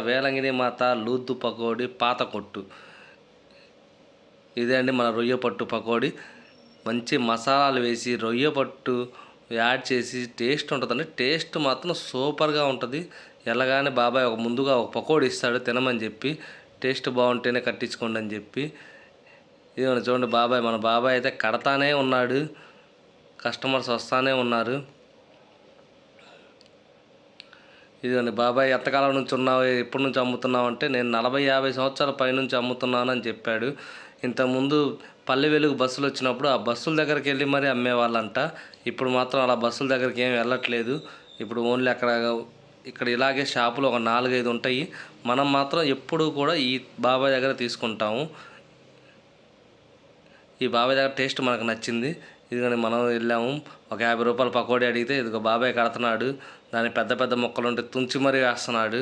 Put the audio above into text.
వేలంగిని మాత లూద్దు పకోడీ పాత కొట్టు. ఇదే అండి మన రొయ్య పట్టు పకోడీ. మంచి మసాలాలు వేసి రొయ్య పట్టు యాడ్ చేసి టేస్ట్ ఉంటుందండి. టేస్ట్ మాత్రం సూపర్గా ఉంటుంది. ఎలాగానే బాబాయ్ ముందుగా ఒక పకోడీ ఇస్తాడు తినమని చెప్పి, టేస్ట్ బాగుంటేనే కట్టించుకోండి అని చెప్పి. ఇదిగోండి చూడండి బాబాయ్, మన బాబాయ్ అయితే కడతానే ఉన్నాడు, కస్టమర్స్ వస్తూనే ఉన్నారు. ఇదిగోండి బాబాయ్ ఎంతకాలం నుంచి ఉన్నావు, ఎప్పటి నుంచి అమ్ముతున్నావు అంటే నేను 40-50 సంవత్సరాల పైనుంచి అమ్ముతున్నాను అని చెప్పాడు. ఇంతకుముందు పల్లె వెలుగు బస్సులు వచ్చినప్పుడు ఆ బస్సుల దగ్గరికి వెళ్ళి మరీ అమ్మేవాళ్ళంట. ఇప్పుడు మాత్రం అలా బస్సుల దగ్గరికి ఏం వెళ్ళట్లేదు. ఇప్పుడు ఓన్లీ ఇక్కడ ఇలాగే షాపులు ఒక 4-5 ఉంటాయి. మనం మాత్రం ఎప్పుడూ కూడా ఈ బాబాయ్ దగ్గర తీసుకుంటాము. ఈ బాబాయ్ దగ్గర టేస్ట్ మనకు నచ్చింది. ఇదిగోని మనం వెళ్ళాము, ఒక 50 రూపాయలు పకోడీ అడిగితే ఇదిగో బాబాయ్ కడుతున్నాడు. దాని పెద్ద పెద్ద ముక్కలు ఉంటే తుంచి మరీ వేస్తున్నాడు.